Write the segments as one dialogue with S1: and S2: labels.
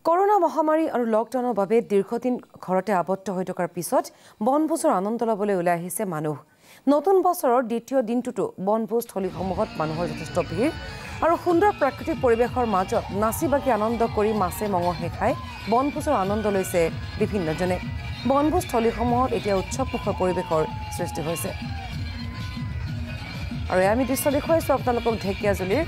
S1: Corona মহামাৰী আৰু লকডাউনৰ বাবে দীৰ্ঘদিন ঘৰতে আবদ্ধ হৈ থকাৰ পিছত বনভোজৰ আনন্দ ল'বলৈ ওলাই আহিছে মানুহ। নতুন বছৰৰ দ্বিতীয় দিনটোতো বনভোজস্থলীসমূহত মানুহৰ যথেষ্ট ভিৰ আৰু সুন্দৰ প্ৰাকৃতিক পৰিৱেশৰ মাজত নাচি বাগি আনন্দ কৰি মাছে মঙহে খাই বনভোজৰ আনন্দ লৈছে বিভিন্নজনে। বনভোজস্থলীসমূহত এতিয়া উৎসৱমুখৰ পৰিৱেশৰ সৃষ্টি হৈছে। আৰু আমি দৃশ্য দেখুৱাইছোঁ আপোনালোকক ঢেকীয়াজুলিৰ।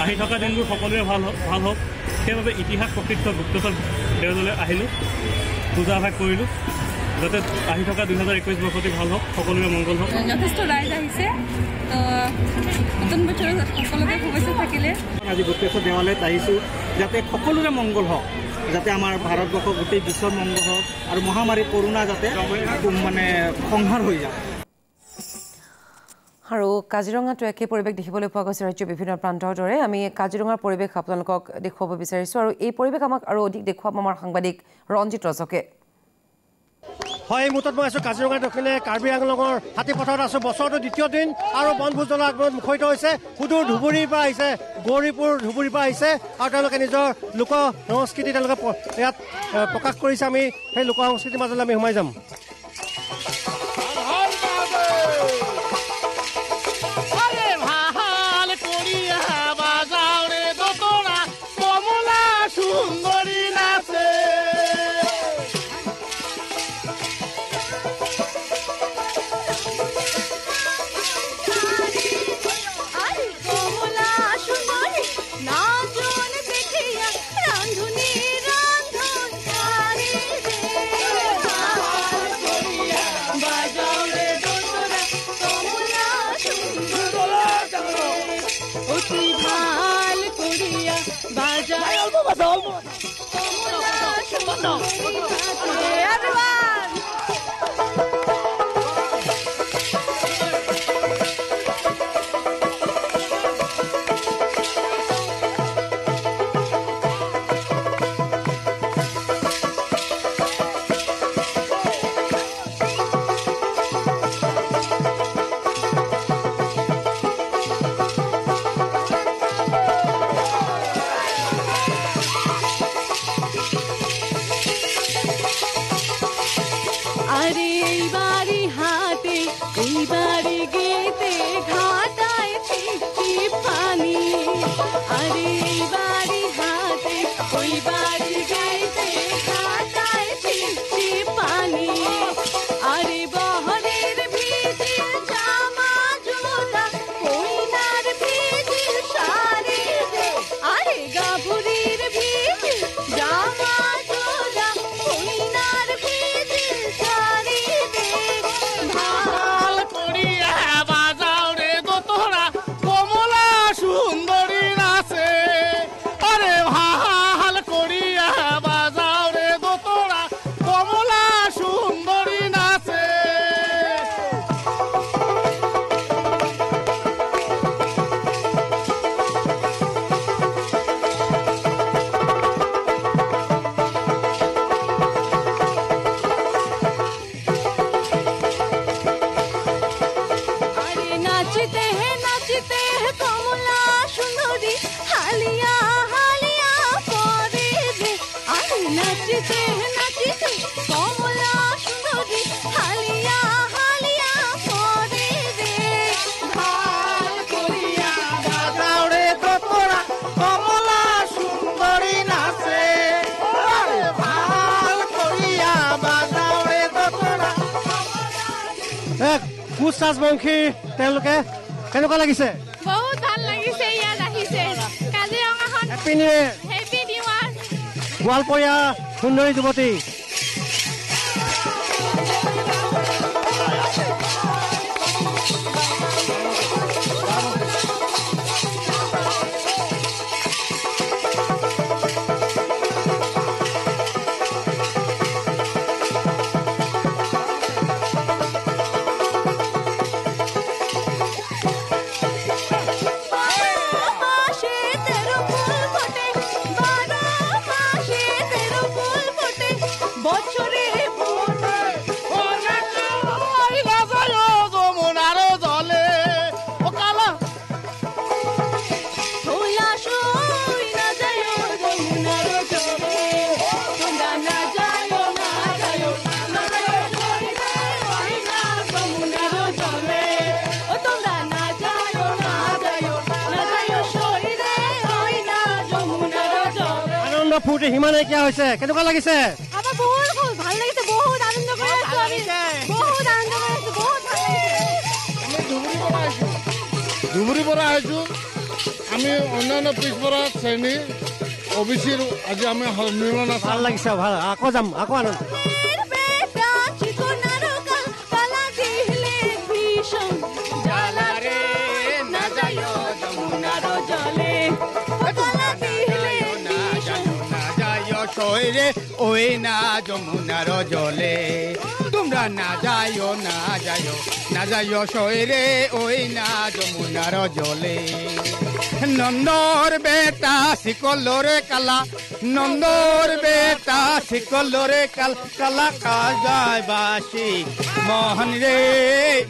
S2: আহি থকা দিনবোৰ সকলোৰে ভাল হওক সেইবাবে ইতিহাস প্ৰকৃত গুপ্তচৰ দেওললৈ আহিলোঁ, পূজা ভাগ কৰিলোঁ, যাতে আহি থকা 2021 বৰ্ষটি ভাল হওক, সকলোৰে মংগল হওক।
S3: যথেষ্ট ৰাইজ আহিছে, নতুন বছৰত সকলোকে শুভেচ্ছা থাকিলে।
S4: আজি গুপ্তেশ্বৰ দেৱালয়ত আহিছোঁ যাতে সকলোৰে মংগল হওক, যাতে আমাৰ ভাৰতবৰ্ষ গোটেই বিশ্বৰ মংগল হওক আৰু মহামাৰী কৰোণা যাতে সংহাৰ হৈ যায়।
S1: আৰু কাজিৰঙাতো একে পৰিৱেশ দেখিবলৈ পোৱা গৈছে ৰাজ্যৰ বিভিন্ন প্ৰান্তৰ দৰে। আমি কাজিৰঙাৰ পৰিৱেশ আপোনালোকক দেখুৱাব বিচাৰিছোঁ আৰু এই পৰিৱেশ আমাক আৰু অধিক দেখুৱাব আমাৰ সাংবাদিক ৰঞ্জিত ৰজকে।
S5: হয়, এই মুহূৰ্তত মই আছোঁ কাজিৰঙা দক্ষিণে কাৰ্বি আংলঙৰ হাতীপথাৰত আছোঁ। বছৰটো দ্বিতীয় দিন আৰু বনভোজৰ আগত মুখৰিত হৈছে। সুদূৰ ধুবুৰীৰ পৰা আহিছে, গৌৰীপুৰ ধুবুৰীৰ পৰা আহিছে আৰু তেওঁলোকে নিজৰ লোক সংস্কৃতি তেওঁলোকে ইয়াত প্ৰকাশ কৰিছে। আমি সেই লোক সংস্কৃতিৰ মাজলৈ আমি সোমাই যাম। ৰাজবংশী তেওঁলোকে কেনেকুৱা লাগিছে?
S3: বহুত ভাল লাগিছে, ইয়াত আহিছে কাজিৰঙাখন।
S5: Happy new year.
S3: Happy new year.
S5: গোৱালপৰীয়া সুন্দৰী যুৱতী ফূৰ্তি সিমান নাইকিয়া হৈছে কেনেকুৱা লাগিছে
S6: আমাৰ বহুত ভাল লাগিছে বহুত আনন্দ কৰি আছো আমি বহুত আনন্দ কৰি আছো বহুত ভাল লাগিছে
S7: ধুবুৰীৰ পৰা আহিছোঁ আমি অন্যান্য পিছপৰা শ্ৰেণী অবিচিৰ আজি আমি সন্মিলন আছে
S5: ভাল লাগিছে ভাল আকৌ যাম আকৌ আনন্দ
S8: শৈরে ওই না যমুনার জলে তোমরা না যাইও শৈরে ওই না যমুনার জলে নন্দর বেটা শিকলরে কালা নন্দর বেটা শিকলরে কালা কাজায় বাসি মোহন রে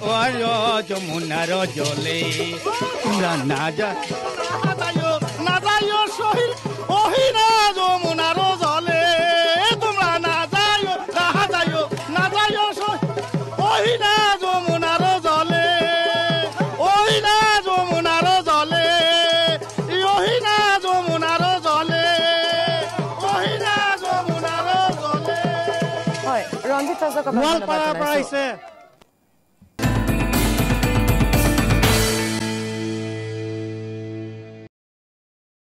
S8: ওর যমুনার জলে তোমরা না যাইও শৈর ওই না যমুনার জলে তোমরা না যাইও ওই না যমুনার জলে ওই না যমুনার জলে ওই না যমুনার জলে ওই না যমুনার জলে
S1: হয় ৰঞ্জিত ৰাজক
S5: গোৱালপাৰাৰ পৰা আহিছে